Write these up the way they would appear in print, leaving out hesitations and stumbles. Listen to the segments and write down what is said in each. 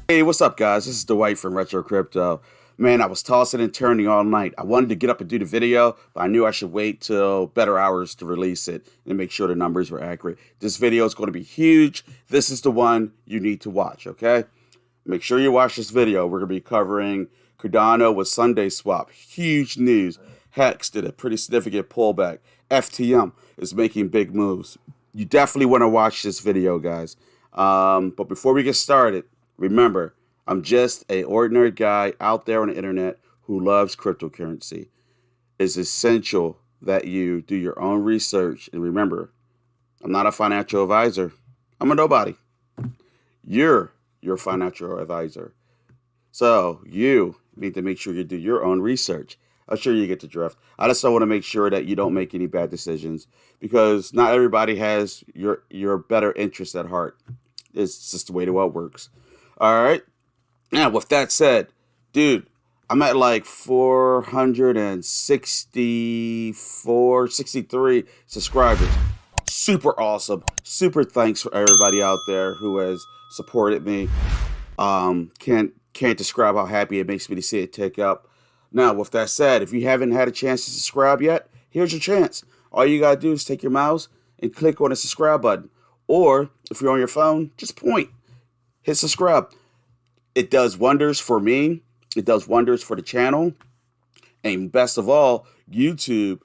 Hey, what's up, guys? This is Dwight from Retro Crypto. Man, I was tossing and turning all night. I wanted to get up and do the video, but I knew I should wait till better hours to release it and make sure the numbers were accurate. This video is going to be huge. This is the one you need to watch, okay? Make sure you watch this video. We're going to be covering Cardano with SundaeSwap. Huge news. HEX did a pretty significant pullback. FTM is making big moves. You definitely want to watch this video, guys. But before we get started, remember, I'm just an ordinary guy out there on the internet who loves cryptocurrency. It's essential that you do your own research. And remember, I'm not a financial advisor. I'm a nobody. You're your financial advisor. So you need to make sure you do your own research. I'm sure you get the drift. I just want to make sure that you don't make any bad decisions because not everybody has your better interest at heart. It's just the way the world works. All right. Now, with that said, dude, I'm at like 464, 63 subscribers. Super awesome. Super thanks for everybody out there who has supported me. Can't describe how happy it makes me to see it tick up. Now, with that said, if you haven't had a chance to subscribe yet, here's your chance. All you gotta do is take your mouse and click on the subscribe button. Or if you're on your phone, just point, hit subscribe. It does wonders for me. It does wonders for the channel. And best of all, YouTube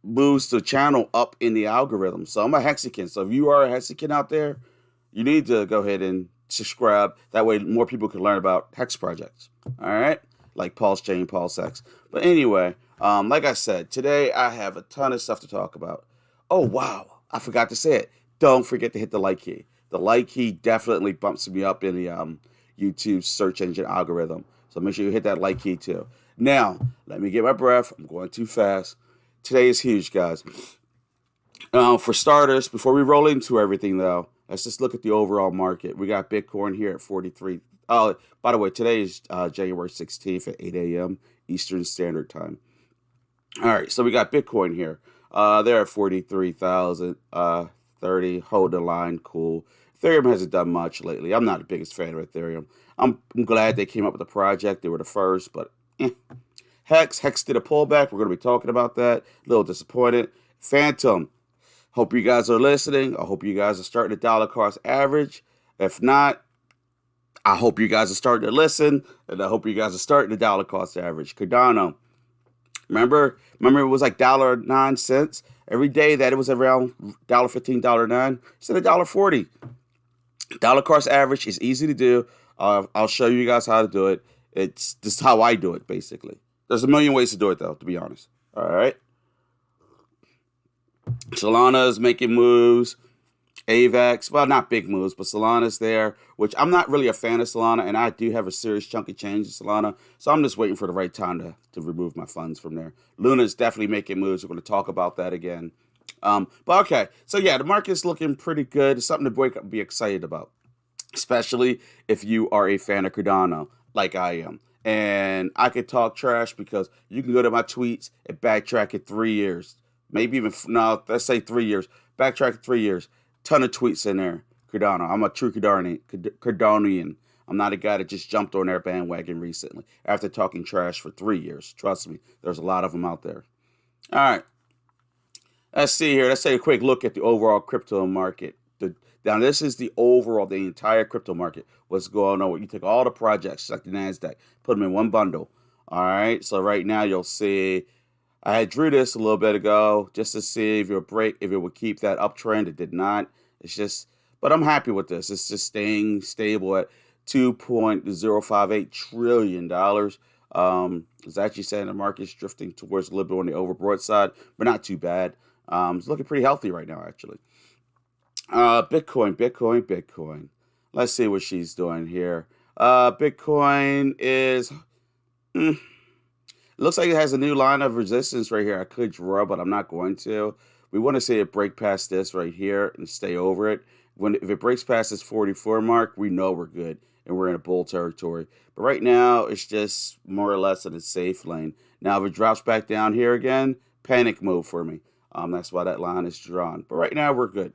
moves the channel up in the algorithm. So I'm a Hexican. So if you are a Hexican out there, you need to go ahead and subscribe. That way more people can learn about Hex projects. All right? Like PulseChain, PulseX. But anyway, like I said, today I have a ton of stuff to talk about. Oh, wow. I forgot to say it. Don't forget to hit the like key. The like key definitely bumps me up in the YouTube search engine algorithm. So make sure you hit that like key too. Now, let me get my breath. I'm going too fast. Today is huge, guys. For starters, before we roll into everything, though, let's just look at the overall market. We got Bitcoin here at 43. Oh, by the way, today is January 16th at 8 a.m. Eastern Standard Time. All right, so we got Bitcoin here. They're at 43,030. Hold the line, cool. Ethereum hasn't done much lately. I'm not the biggest fan of Ethereum. I'm glad they came up with a project. They were the first, but Hex did a pullback. We're going to be talking about that. A little disappointed. Fantom. Hope you guys are listening. I hope you guys are starting to dollar cost average. If not, I hope you guys are starting to listen, and I hope you guys are starting to dollar cost average. Cardano. Remember it was like $0.09 every day that it was around $1.15, $1.09. Instead of $1.40. Dollar cost average is easy to do. I'll show you guys how to do it. It's just how I do it, basically. There's a million ways to do it, though, to be honest. All right. Solana is making moves. AVAX, well, not big moves, but Solana's there, which I'm not really a fan of Solana, and I do have a serious chunk of change in Solana, so I'm just waiting for the right time to remove my funds from there. Luna's definitely making moves. We're going to talk about that again. But okay, so yeah, the market's looking pretty good. It's something to be excited about, especially if you are a fan of Cardano, like I am. And I could talk trash because you can go to my tweets and backtrack it 3 years. Maybe even, no, let's say 3 years. Backtrack it 3 years. Ton of tweets in there. Cardano. I'm a true Cardanian. I'm not a guy that just jumped on their bandwagon recently after talking trash for 3 years. Trust me, there's a lot of them out there. All right. Let's see here. Let's take a quick look at the overall crypto market. Now, this is the entire crypto market. What's going on? You take all the projects, like the NASDAQ, put them in one bundle. All right. So right now you'll see I had drew this a little bit ago just to see if it would keep that uptrend. It did not. It's just, but I'm happy with this. It's just staying stable at $2.058 trillion. It's actually saying the market's drifting towards a little bit on the overbought side, but not too bad. It's looking pretty healthy right now, actually. Bitcoin. Let's see what she's doing here. Bitcoin is. It looks like it has a new line of resistance right here. I could draw, but I'm not going to. We want to see it break past this right here and stay over it. If it breaks past this 44 mark, we know we're good and we're in a bull territory. But right now, it's just more or less in a safe lane. Now, if it drops back down here again, panic move for me. That's why that line is drawn. But right now, we're good.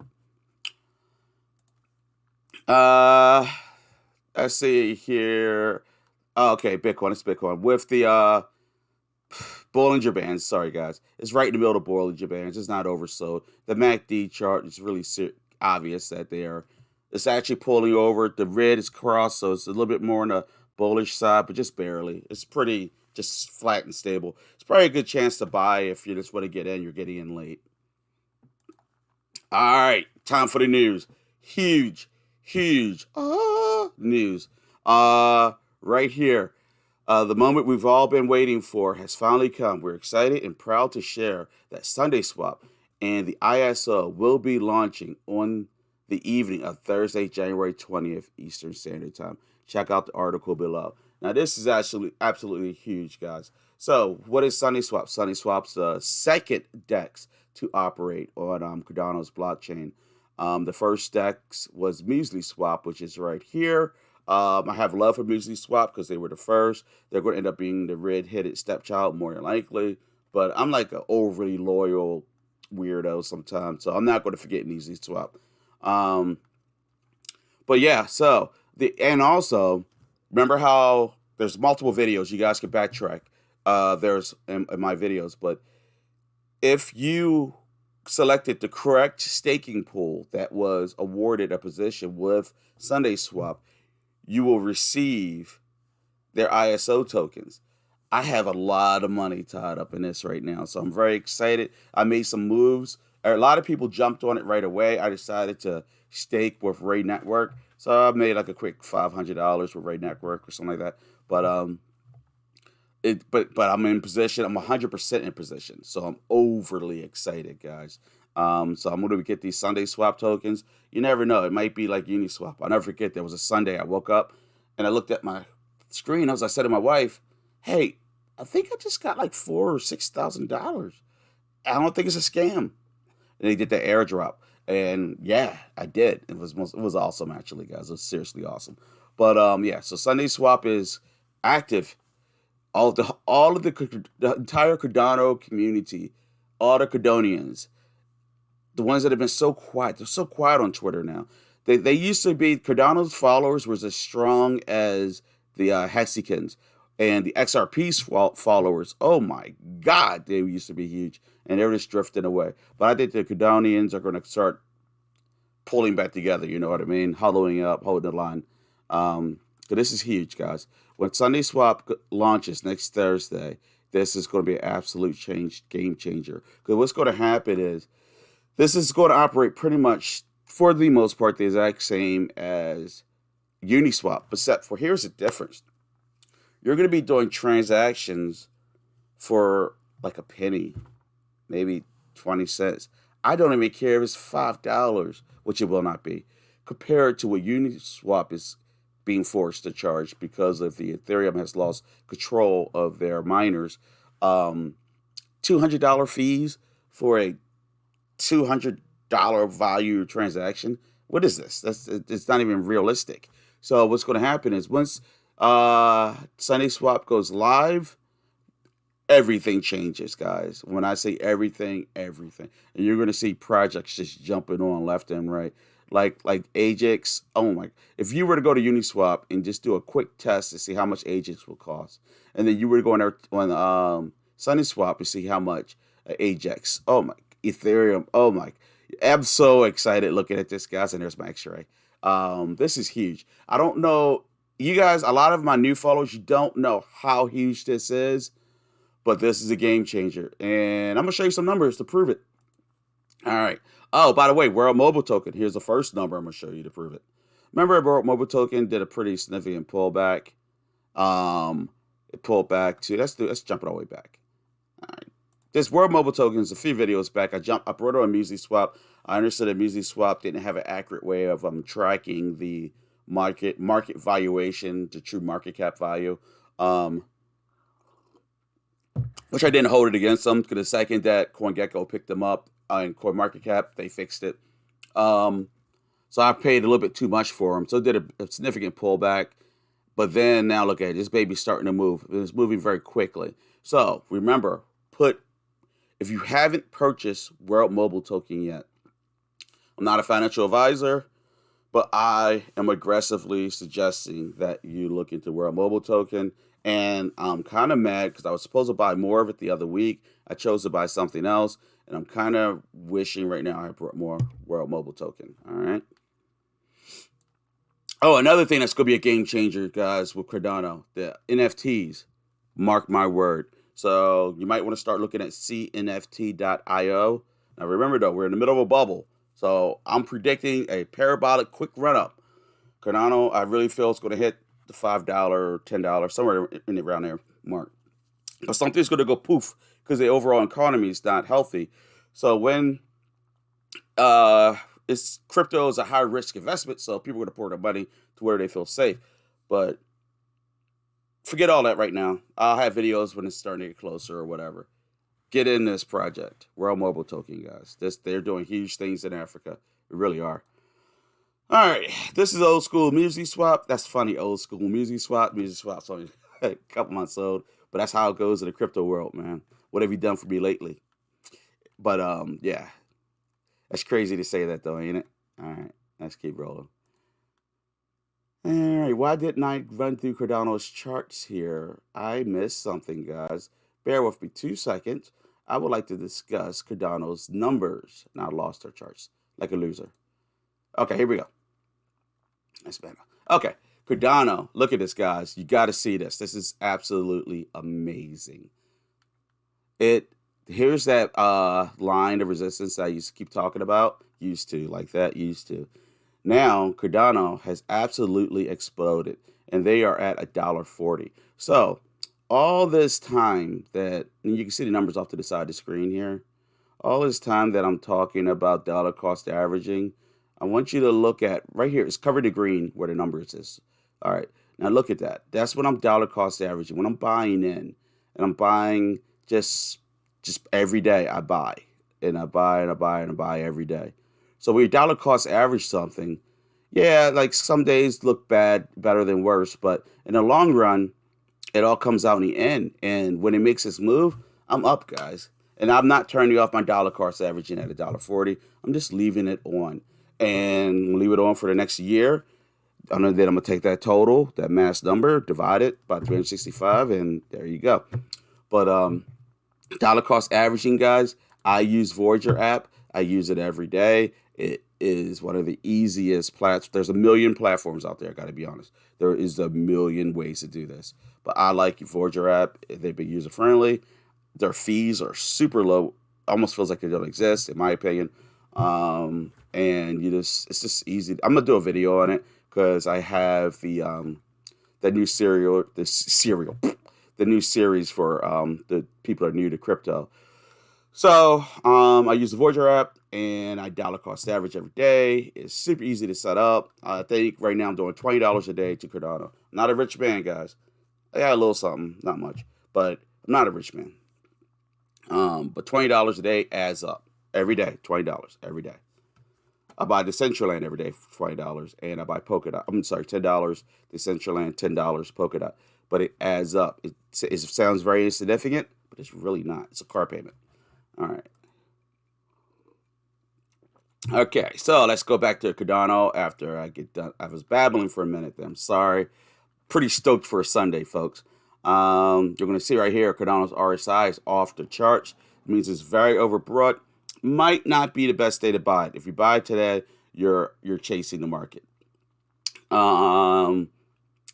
let's see here. Oh, okay, Bitcoin. It's Bitcoin with the Bollinger Bands. Sorry, guys. It's right in the middle of the Bollinger Bands. It's not oversold. The MACD chart is really obvious that they are. It's actually pulling over. The red is crossed, so it's a little bit more on the bullish side, but just barely. It's pretty just flat and stable. It's probably a good chance to buy if you just want to get in. You're getting in late. All right, time for the news. Huge news. Right here. The moment we've all been waiting for has finally come. We're excited and proud to share that SundaeSwap and the ISO will be launching on the evening of Thursday, January 20th, Eastern Standard Time. Check out the article below. Now, this is actually absolutely huge, guys. So, what is SundaeSwap? SundaeSwap's the second DEX to operate on Cardano's blockchain. The first DEX was MuesliSwap, which is right here. I have love for MuesliSwap because they were the first. They're going to end up being the red-headed stepchild more than likely. But I'm like an overly loyal weirdo sometimes, so I'm not going to forget MuesliSwap. But yeah, so and also remember how there's multiple videos you guys can backtrack. There's in my videos, but if you selected the correct staking pool that was awarded a position with SundaeSwap, you will receive their ISO tokens. I have a lot of money tied up in this right now, so I'm very excited. I made some moves. A lot of people jumped on it right away. I decided to stake with Ray Network, so I made like a quick $500 with Ray Network or something like that. But but I'm in position. I'm 100% in position, so I'm overly excited, guys. So I'm going to get these SundaeSwap tokens. You never know; it might be like Uniswap. I'll never forget. There was a Sunday I woke up and I looked at my screen. I said to my wife, "Hey, I think I just got like $4,000 or $6,000. I don't think it's a scam." And they did the airdrop, and yeah, I did. It was awesome, actually, guys. It was seriously awesome. But yeah. So SundaeSwap is active. All of the entire Cardano community, all the Cardonians, the ones that have been so quiet, they're so quiet on Twitter now. They used to be, Cardano's followers was as strong as the Hexicans, and the XRP followers, oh my God, they used to be huge, and they're just drifting away. But I think the Cardonians are going to start pulling back together, you know what I mean? Hollowing up, holding the line. So this is huge, guys. When SundaeSwap launches next Thursday, this is going to be an absolute game changer. Because what's going to happen is this is going to operate pretty much, for the most part, the exact same as Uniswap. Except for, here's the difference. You're going to be doing transactions for like a penny, maybe 20 cents. I don't even care if it's $5, which it will not be, compared to what Uniswap is being forced to charge because of the Ethereum has lost control of their miners. $200 fees for a $200 value transaction. What is this? It's not even realistic. So what's going to happen is once SundaeSwap goes live, everything changes, guys. When I say everything, everything. And you're going to see projects just jumping on left and right. Like Ajax. Oh my! If you were to go to Uniswap and just do a quick test to see how much Ajax will cost, and then you were to go on SundaeSwap and see how much Ajax. Oh my! Ethereum. Oh my! I'm so excited looking at this, guys. And there's my X-ray. This is huge. I don't know, you guys. A lot of my new followers, you don't know how huge this is, but this is a game changer, and I'm gonna show you some numbers to prove it. All right. Oh, by the way, World Mobile Token. Here's the first number I'm going to show you to prove it. Remember, World Mobile Token did a pretty significant pullback. It pulled back to, let's jump it all the way back. All right. This World Mobile Token is a few videos back. I brought it on MuesliSwap. I understood that MuesliSwap didn't have an accurate way of tracking the market valuation to true market cap value. Which I didn't hold it against them, because the second that CoinGecko picked them up in CoinMarketCap, they fixed it. So I paid a little bit too much for them. So it did a significant pullback. But then now look at it. This baby's starting to move. It's moving very quickly. So remember, if you haven't purchased World Mobile Token yet, I'm not a financial advisor, But I am aggressively suggesting that you look into World Mobile Token. And I'm kind of mad because I was supposed to buy more of it the other week. I chose to buy something else. And I'm kind of wishing right now I brought more World Mobile Token. All right. Oh, another thing that's going to be a game changer, guys, with Cardano, the NFTs. Mark my word. So you might want to start looking at cnft.io. Now remember though, we're in the middle of a bubble. So I'm predicting a parabolic quick run up. Cardano, I really feel it's going to hit the $5, $10, somewhere in around there mark. But something's going to go poof because the overall economy is not healthy. So when it's crypto is a high risk investment, so people are going to pour their money to where they feel safe. But forget all that right now. I'll have videos when it's starting to get closer or whatever. Get in this project. World Mobile Token, guys. They're doing huge things in Africa. They really are. All right, this is old school music swap. That's funny, old school music swap. Music swap's only a couple months old, but that's how it goes in the crypto world, man. What have you done for me lately? But yeah, that's crazy to say that though, ain't it? All right, let's keep rolling. All right, why didn't I run through Cardano's charts here? I missed something, guys. Bear with me 2 seconds. I would like to discuss Cardano's numbers. Now I lost our charts like a loser. Okay, here we go. That's better. Okay, Cardano. Look at this, guys. You got to see this. This is absolutely amazing. Here's that line of resistance that I used to keep talking about. Used to, like that, used to. Now, Cardano has absolutely exploded, and they are at $1.40. So, all this time that, and you can see the numbers off to the side of the screen here, all this time that I'm talking about dollar cost averaging, I want you to look at right here. It's covered in green where the numbers is. All right. Now look at that. That's when I'm dollar cost averaging. When I'm buying in, and I'm buying just every day. I buy and I buy and I buy and I buy every day. So when you dollar cost average something, yeah, like some days look better than worse, but in the long run, it all comes out in the end. And when it makes this move, I'm up, guys. And I'm not turning off my dollar cost averaging at $1.40. I'm just leaving it on. And leave it on for the next year. And then I'm going to take that total, that mass number, divide it by 365, and there you go. But dollar cost averaging, guys, I use Voyager App. I use it every day. It is one of the easiest platforms. There's a million platforms out there, I got to be honest. There is a million ways to do this. But I like Voyager App. They've been user-friendly. Their fees are super low. Almost feels like they don't exist, in my opinion. And it's just easy. I'm gonna do a video on it because I have the new the new series for the people that are new to crypto. So I use the Voyager app and I dollar cost average every day. It's super easy to set up. I think right now I'm doing $20 a day to Cardano. I'm not a rich man, guys. I got a little something, not much, but I'm not a rich man. But $20 a day adds up every day. $20 every day. I buy Decentraland every day for $20, and I buy PolkaDot. I'm sorry, $10 Decentraland, $10 PolkaDot. But it adds up. It sounds very insignificant, but it's really not. It's a car payment. All right. Okay, so let's go back to Cardano after I get done. I was babbling for a minute there. I'm sorry. Pretty stoked for a Sunday, folks. You're going to see right here, Cardano's RSI is off the charts. It means it's very overbought. Might not be the best day to buy it. If you buy it today, you're chasing the market.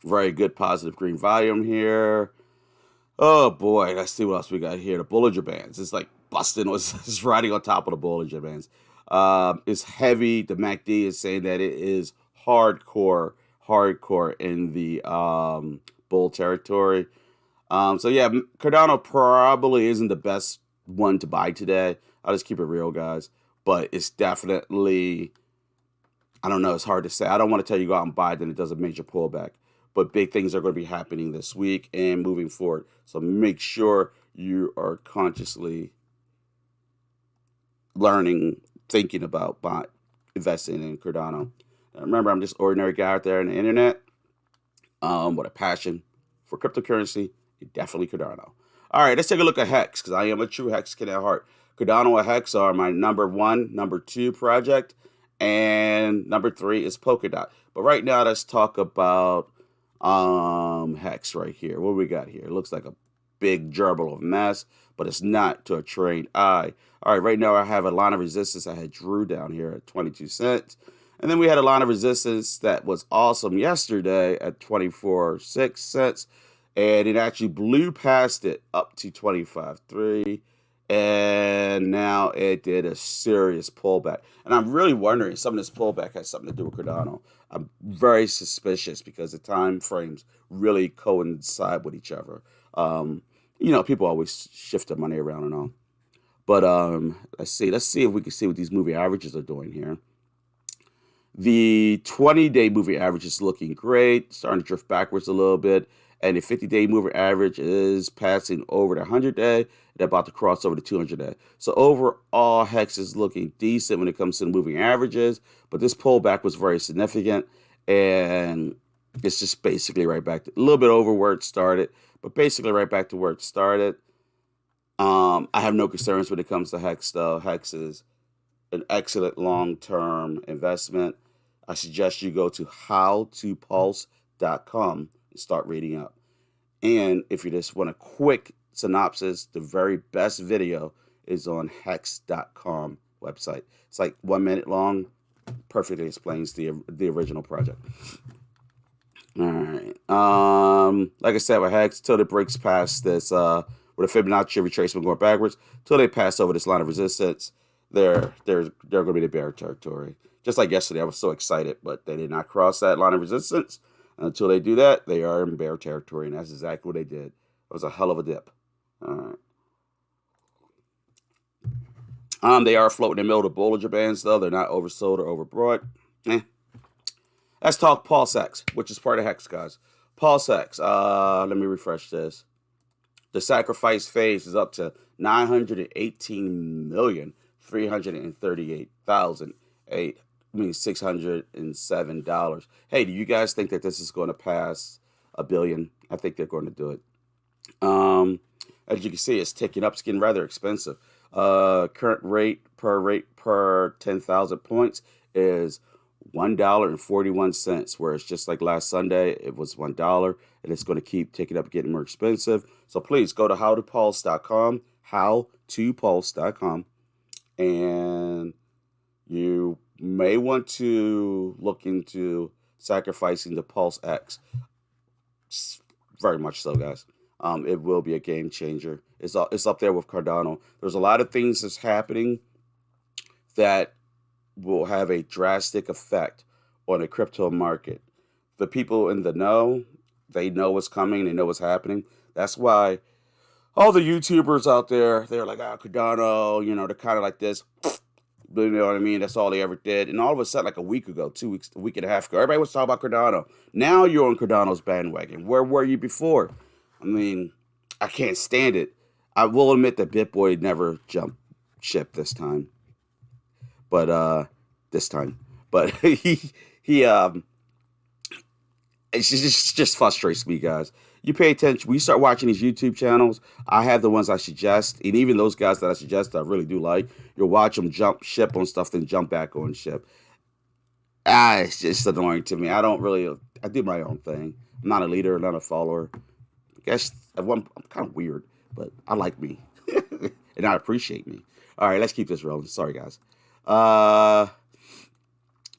Very good positive green volume here. Oh boy, let's see what else we got here. The Bollinger Bands. It's like busting. It's riding on top of the Bollinger Bands. It's heavy. The MACD is saying that it is hardcore in the bull territory. So yeah, Cardano probably isn't the best one to buy today. I'll just keep it real, guys. But it's definitely, I don't know, it's hard to say. I don't want to tell you go out and buy it, then it does a major pullback. But big things are going to be happening this week and moving forward. So make sure you are consciously learning, thinking about investing in Cardano. Now, remember, I'm just an ordinary guy out there on the internet with a passion for cryptocurrency, and definitely Cardano. All right, let's take a look at HEX, because I am a true HEX kid at heart. Cardano and HEX are my number 1, number 2 project, And number 3 is PolkaDot. But right now, let's talk about Hex right here. What we got here? It looks like a big gerbil of mess, but it's not to a trained eye. All right, right now I have a line of resistance I had drew down here at 22 cents. And then we had a line of resistance that was awesome yesterday at 24.6 cents. And it actually blew past it up to 25.3. And now it did a serious pullback. And I'm really wondering if some of this pullback has something to do with Cardano. I'm very suspicious because the time frames really coincide with each other. You know, people always shift their money around and all. But let's see if we can see what these moving averages are doing here. The 20-day moving average is looking great, starting to drift backwards a little bit. And the 50-day moving average is passing over the 100-day and about to cross over the 200-day. So overall, HEX is looking decent when it comes to the moving averages. But this pullback was very significant. And it's just basically right back to a little bit over where it started, but basically right back to where it started. I have no concerns when it comes to HEX, though. HEX is an excellent long-term investment. I suggest you go to howtopulse.com and start reading up. And if you just want a quick synopsis, the very best video is on hex.com website. It's like 1 minute long. Perfectly explains the original project. All right. Like I said, with HEX, till it breaks past this, with a Fibonacci retracement going backwards, till they pass over this line of resistance, they're going to be the bear territory. Just like yesterday, I was so excited, but they did not cross that line of resistance. Until they do that, they are in bear territory, and that's exactly what they did. It was a hell of a dip. All right. They are floating in the middle of the Bollinger Bands, though. They're not oversold or overbought. Let's talk PulseX, which is part of HEX, guys. PulseX, let me refresh this. The sacrifice phase is up to 918,338,607. Hey, do you guys think that this is going to pass $1 billion? I think they're going to do it. As you can see, it's ticking up. It's getting rather expensive. Current rate per 10,000 points is $1.41, whereas just like last Sunday, it was $1, and it's going to keep ticking up, getting more expensive. So please go to howtopulse.com, howtopulse.com, and you may want to look into sacrificing the PulseX. Very much so, guys. It will be a game changer. It's up there with Cardano. There's a lot of things that's happening that will have a drastic effect on the crypto market. The people in the know, they know what's coming, they know what's happening. That's why all the YouTubers out there, they're like, Cardano, they're kind of like this. You know what I mean? That's all they ever did. And all of a sudden, like a week ago, 2 weeks, a week and a half ago, everybody was talking about Cardano. Now you're on Cardano's bandwagon. Where were you before? I mean, I can't stand it. I will admit that BitBoy never jumped ship this time. But it just frustrates me, guys. You pay attention. When you start watching these YouTube channels, I have the ones I suggest, and even those guys that I suggest I really do like, you'll watch them jump ship on stuff, then jump back on ship. It's just annoying to me. I do my own thing. I'm not a leader, not a follower. I guess I'm kind of weird, but I like me, and I appreciate me. All right, let's keep this rolling. Sorry, guys. So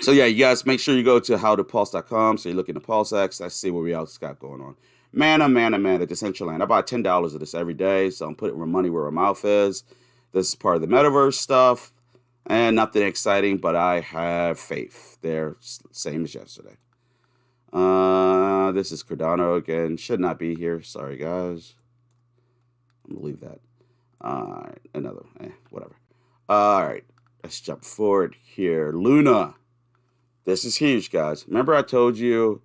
yeah, you guys make sure you go to howtopulse.com. So you look into PulseX. Let's see what we else got going on. Man, the Decentraland. I buy $10 of this every day, so I'm putting my money where my mouth is. This is part of the metaverse stuff, and nothing exciting, but I have faith. They're same as yesterday. This is Cardano again. Should not be here. Sorry, guys. I'm gonna leave that. All right, another. Whatever. All right. Let's jump forward here. Luna. This is huge, guys. Remember I told you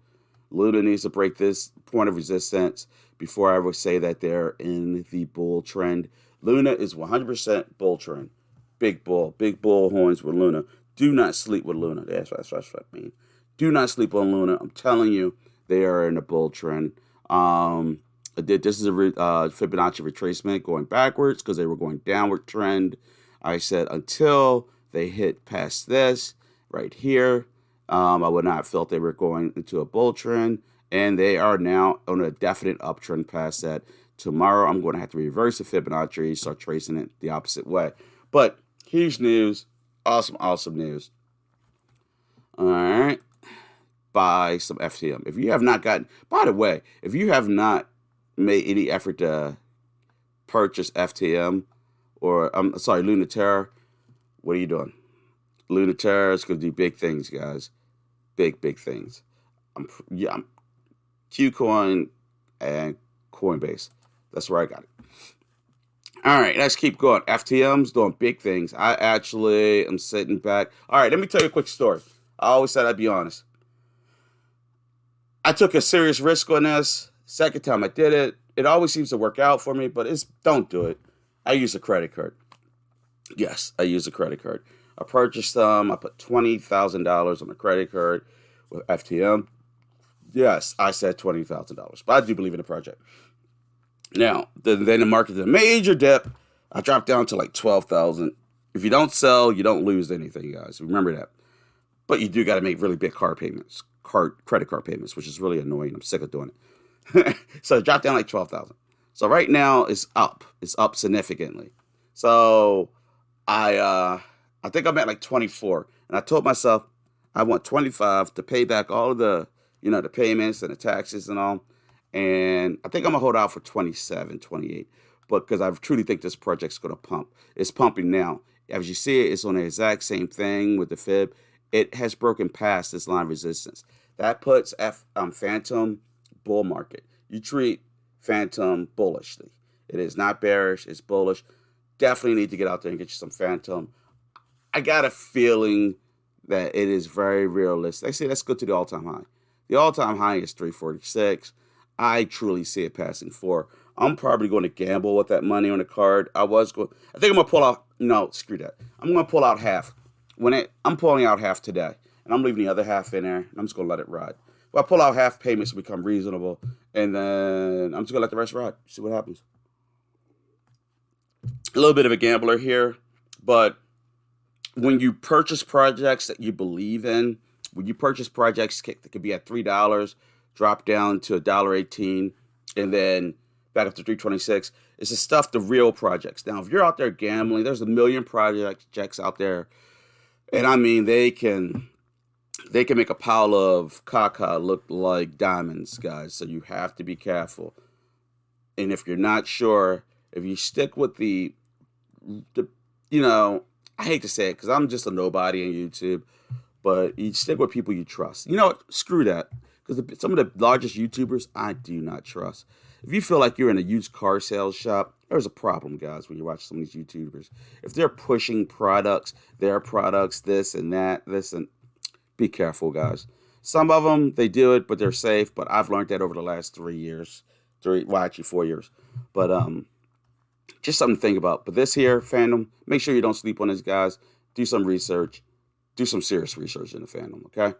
Luna needs to break this point of resistance before I would say that they're in the bull trend. Luna is 100% bull trend. Big bull horns with Luna. Do not sleep with Luna. That's what I mean. Do not sleep on Luna. I'm telling you, they are in a bull trend. This is a Fibonacci retracement going backwards because they were going downward trend. I said until they hit past this, right here. I would not have felt they were going into a bull trend, and they are now on a definite uptrend past that. Tomorrow, I'm going to have to reverse the Fibonacci, start tracing it the opposite way. But huge news, awesome news. All right, buy some FTM. If you have not gotten, by the way, if you have not made any effort to purchase FTM or I'm sorry, Luna Terra, what are you doing? Luna Terra is going to do big things, guys. Big things. I'm Qcoin and Coinbase. That's where I got it. All right, let's keep going. FTM's doing big things. I actually am sitting back. All right, let me tell you a quick story. I always said I'd be honest. I took a serious risk on this. Second time I did it. It always seems to work out for me, but don't do it. I use a credit card. Yes, I use a credit card. I purchased them. I put $20,000 on a credit card with FTM. Yes, I said $20,000, but I do believe in the project. Now, then the market did a major dip. I dropped down to like 12,000. If you don't sell, you don't lose anything, guys. Remember that. But you do got to make really big credit card payments, which is really annoying. I'm sick of doing it. So it dropped down like 12,000. So right now it's up. It's up significantly. So I think I'm at like 24, and I told myself I want 25 to pay back all of the the payments and the taxes and all. And I think I'm gonna hold out for 27, 28, but because I truly think this project's gonna pump. It's pumping now. As you see it, it's on the exact same thing with the fib. It has broken past this line of resistance. That puts Fantom bull market. You treat Fantom bullishly. It is not bearish. It's bullish. Definitely need to get out there and get you some Fantom. I got a feeling that it is very realistic. They say let's go to the all-time high. The all-time high is 346. I truly see it passing 4. I'm probably going to gamble with that money on the card. I think I'm going to pull out, no, screw that. I'm going to pull out half. I'm pulling out half today, and I'm leaving the other half in there, and I'm just going to let it ride. Well, I pull out half, payments become reasonable, and then I'm just going to let the rest ride, see what happens. A little bit of a gambler here, but when you purchase projects that you believe in, when you purchase projects that could be at $3, drop down to $1.18, and then back up to $3.26, it's the real projects. Now, if you're out there gambling, there's a million projects out there, and I mean they can make a pile of caca look like diamonds, guys. So you have to be careful. And if you're not sure, if you stick with the I hate to say it because I'm just a nobody on YouTube, but you stick with people you trust. You know what? Screw that. Because some of the largest YouTubers, I do not trust. If you feel like you're in a used car sales shop, there's a problem, guys, when you watch some of these YouTubers. If they're pushing their products, this and that, be careful, guys. Some of them, they do it, but they're safe. But I've learned that over the last 3 years. 4 years. But just something to think about. But this here, Fantom, make sure you don't sleep on this, guys. Do some research. Do some serious research in the Fantom, okay?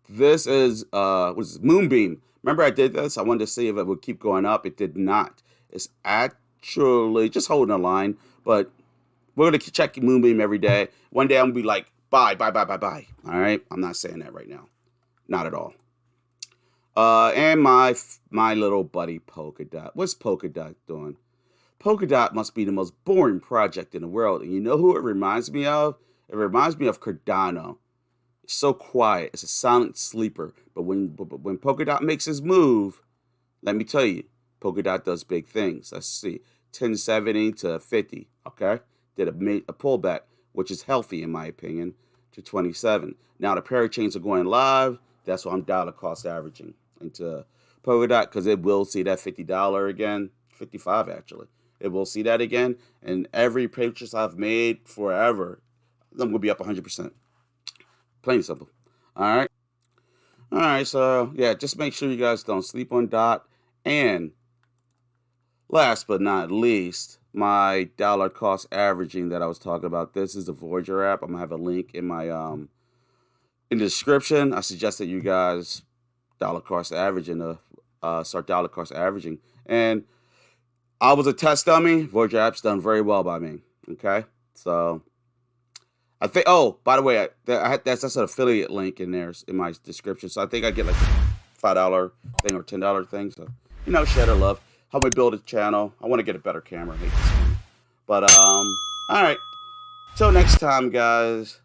This is was Moonbeam. Remember I did this? I wanted to see if it would keep going up. It did not. It's actually just holding a line, but we're gonna check Moonbeam every day. One day I'm gonna be like, buy. All right, I'm not saying that right now, not at all. And my little buddy PolkaDot. What's PolkaDot doing? PolkaDot must be the most boring project in the world, and you know who it reminds me of? It reminds me of Cardano. It's so quiet. It's a silent sleeper. But when PolkaDot makes his move, let me tell you, PolkaDot does big things. Let's see, 1070 to 50. Okay, did a pullback, which is healthy in my opinion, to 27. Now the parachains are going live. That's why I'm dollar cost averaging into PolkaDot because it will see that $50 again, 55 actually. It will see that again, and every purchase I've made forever, I'm gonna be up 100%. Plain and simple. All right. So yeah, just make sure you guys don't sleep on Dot. And last but not least, my dollar cost averaging that I was talking about. This is the Voyager app. I'm gonna have a link in my in the description. I suggest that you guys dollar cost averaging start dollar cost averaging. And I was a test dummy. Voyager app's done very well by me. Okay, so I think. Oh, by the way, that's an affiliate link in there in my description. So I think I get like a $5 thing or $10 thing. So share the love. Help me build a channel. I want to get a better camera. I hate this camera. But all right. Till next time, guys.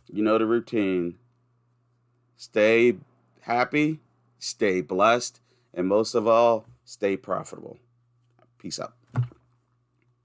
You know the routine. Stay happy, stay blessed, and most of all, stay profitable. Peace out.